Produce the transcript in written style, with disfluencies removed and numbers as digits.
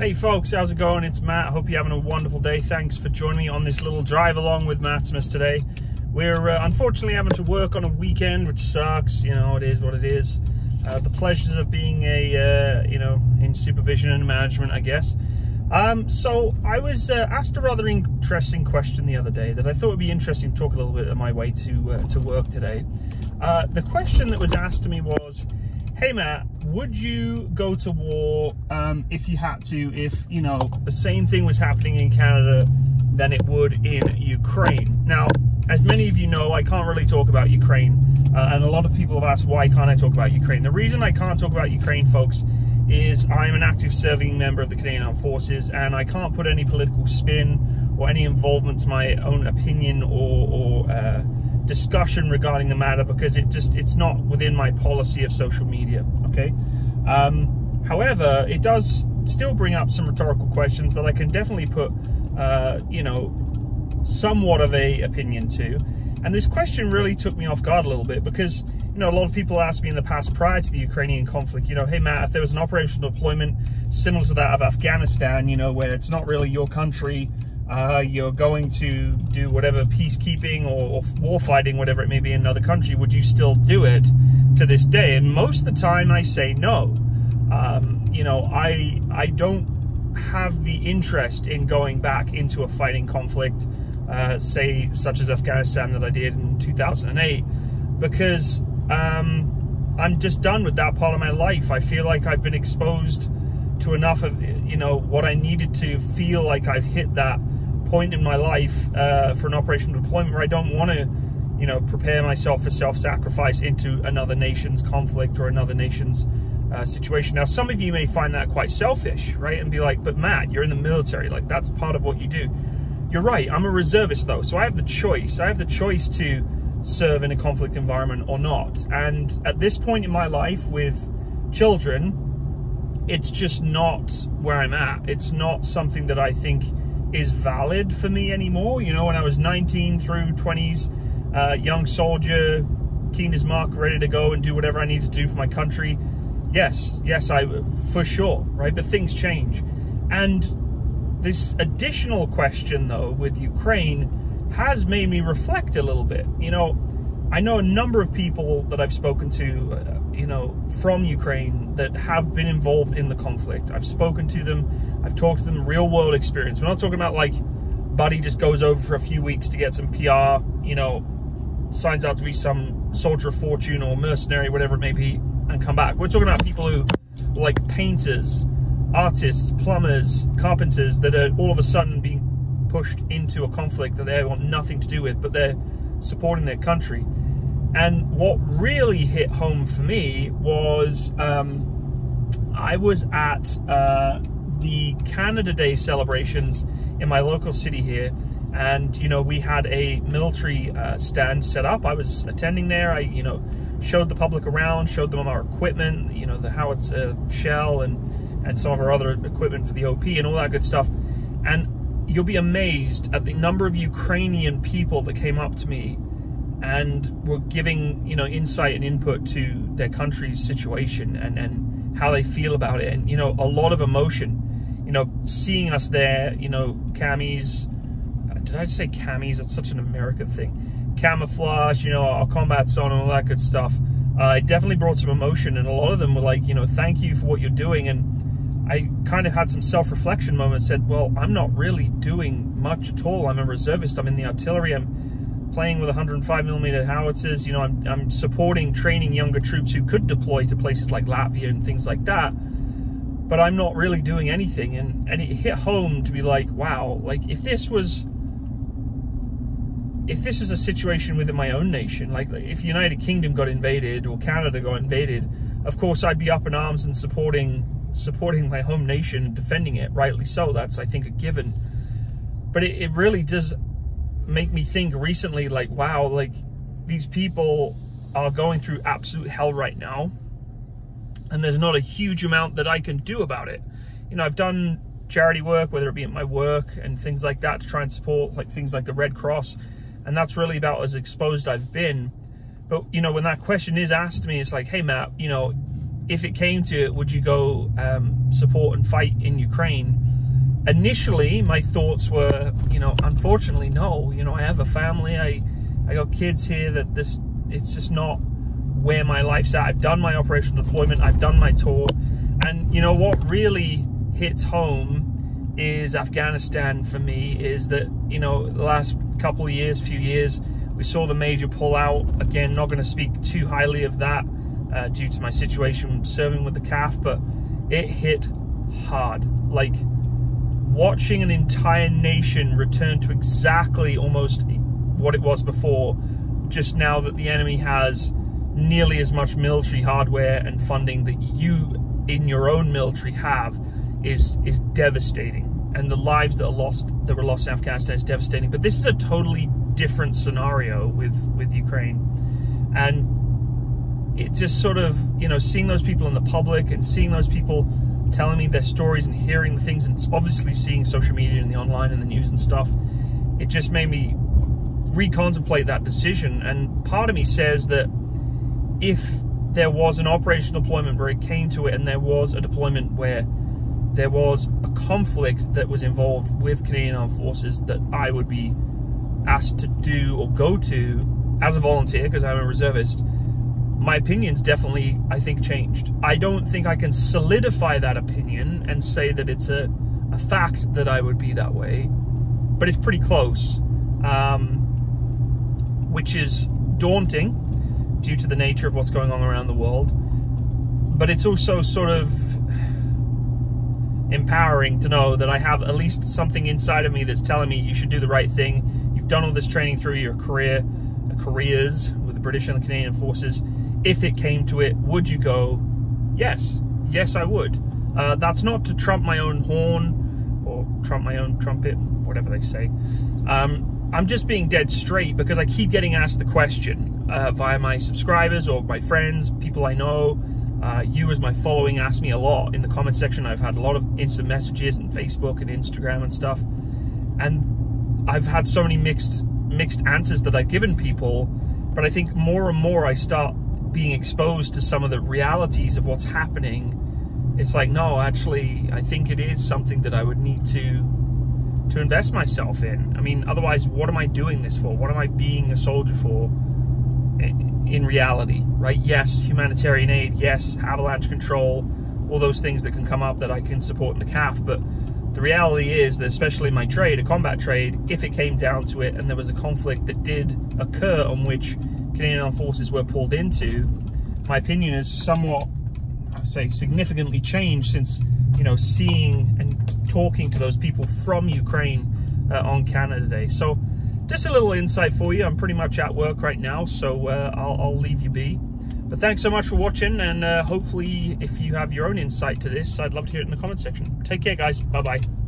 Hey folks, how's it going? It's Matt. Hope you're having a wonderful day. Thanks for joining me on this little drive along with Matsimus today. We're unfortunately having to work on a weekend, which sucks. You know, it is what it is. The pleasures of being in supervision and management, I guess. So I was asked a rather interesting question the other day that I thought would be interesting to talk a little bit on my way to work today. The question that was asked to me was, hey Matt, would you go to war if you had to, if, you know, the same thing was happening in Canada than it would in Ukraine? Now, as many of you know, I can't really talk about Ukraine, and a lot of people have asked, why can't I talk about Ukraine? The reason I can't talk about Ukraine, folks, is I'm an active serving member of the Canadian Armed Forces, and I can't put any political spin or any involvement to my own opinion or discussion regarding the matter, because it's not within my policy of social media, okay? However, it does still bring up some rhetorical questions that I can definitely put, somewhat of a opinion to. And this question really took me off guard a little bit, because, you know, a lot of people asked me in the past prior to the Ukrainian conflict, you know, hey Matt, if there was an operational deployment similar to that of Afghanistan, you know, where it's not really your country, you're going to do whatever peacekeeping or war fighting, whatever it may be in another country, would you still do it to this day? And most of the time I say no. You know, I don't have the interest in going back into a fighting conflict, say such as Afghanistan that I did in 2008, because I'm just done with that part of my life. I feel like I've been exposed to enough of, you know, what I needed to feel like I've hit that point in my life for an operational deployment where I don't want to, you know, prepare myself for self-sacrifice into another nation's conflict or another nation's situation. Now, some of you may find that quite selfish, right? And be like, but Matt, you're in the military, like that's part of what you do. You're right, I'm a reservist though, so I have the choice. I have the choice to serve in a conflict environment or not. And at this point in my life with children, it's just not where I'm at. It's not something that I think is valid for me anymore. You know, when I was 19 through 20s, young soldier, keen as Mark, ready to go and do whatever I need to do for my country. Yes, I for sure, right? But things change. And this additional question though with Ukraine has made me reflect a little bit. You know, I know a number of people that I've spoken to, you know, from Ukraine that have been involved in the conflict. I've spoken to them, I've talked to them, real world experience. We're not talking about like buddy just goes over for a few weeks to get some PR, you know, signs out to be some soldier of fortune or mercenary, whatever it may be, and come back. We're talking about people who, like painters, artists, plumbers, carpenters, that are all of a sudden being pushed into a conflict that they want nothing to do with, but they're supporting their country. And what really hit home for me was I was at the Canada Day celebrations in my local city here, and you know, we had a military stand set up. I was attending there. I, you know, showed the public around, showed them our equipment, you know, the howitzer shell and some of our other equipment for the OP and all that good stuff. And you'll be amazed at the number of Ukrainian people that came up to me and were giving, you know, insight and input to their country's situation and how they feel about it. And, you know, a lot of emotion, you know, seeing us there, you know, camis, did I say camis? That's such an American thing. Camouflage, you know, our combat zone and all that good stuff. It definitely brought some emotion, and a lot of them were like, you know, thank you for what you're doing. And I kind of had some self-reflection moments, said, well, I'm not really doing much at all. I'm a reservist, I'm in the artillery, I'm playing with 105mm howitzers, you know, I'm supporting, training younger troops who could deploy to places like Latvia and things like that, but I'm not really doing anything. And it hit home to be like, wow, like if this was a situation within my own nation, like if the United Kingdom got invaded or Canada got invaded, of course I'd be up in arms and supporting my home nation and defending it, rightly so. That's, I think, a given. But it really does make me think recently, like, wow, like these people are going through absolute hell right now, and there's not a huge amount that I can do about it. You know, I've done charity work, whether it be at my work and things like that, to try and support like things like the Red Cross, and that's really about as exposed I've been. But, you know, when that question is asked to me, it's like, hey Matt, you know, if it came to it, would you go support and fight in Ukraine? Initially, my thoughts were, you know, unfortunately, no. You know, I have a family. I got kids here. It's just not where my life's at. I've done my operational deployment. I've done my tour. And, you know, what really hits home is Afghanistan for me is that, you know, the last few years, we saw the major pullout. Again, not going to speak too highly of that due to my situation serving with the CAF, but it hit hard. Like, watching an entire nation return to exactly almost what it was before, just now that the enemy has nearly as much military hardware and funding that you in your own military have, is devastating. And the lives that were lost in Afghanistan is devastating. But this is a totally different scenario with Ukraine. And it just sort of, you know, seeing those people in the public and seeing those people telling me their stories and hearing the things, and obviously seeing social media and the online and the news and stuff, it just made me recontemplate that decision. And part of me says that if there was an operational deployment where it came to it, and there was a deployment where there was a conflict that was involved with Canadian Armed Forces that I would be asked to do or go to as a volunteer, because I'm a reservist, my opinion's definitely, I think, changed. I don't think I can solidify that opinion and say that it's a fact that I would be that way, but it's pretty close, which is daunting due to the nature of what's going on around the world. But it's also sort of empowering to know that I have at least something inside of me that's telling me you should do the right thing. You've done all this training through your careers with the British and the Canadian Forces. If it came to it, would you go? Yes. Yes, I would. That's not to trump my own horn or trump my own trumpet, whatever they say. I'm just being dead straight because I keep getting asked the question via my subscribers or my friends, people I know. You as my following ask me a lot in the comment section. I've had a lot of instant messages on Facebook and Instagram and stuff. And I've had so many mixed answers that I've given people. But I think more and more I start being exposed to some of the realities of what's happening. It's like, no, actually, I think it is something that I would need to invest myself in. I mean, otherwise, what am I doing this for? What am I being a soldier for in reality, right? Yes, humanitarian aid, yes, avalanche control, all those things that can come up that I can support in the CAF, but the reality is that, especially in my trade, a combat trade, if it came down to it and there was a conflict that did occur on which Canadian Armed Forces were pulled into, my opinion is somewhat, I'd say, significantly changed since, you know, seeing and talking to those people from Ukraine on Canada Day. So just a little insight for you. I'm pretty much at work right now, so I'll leave you be. But thanks so much for watching, and hopefully if you have your own insight to this, I'd love to hear it in the comment section. Take care, guys. Bye-bye.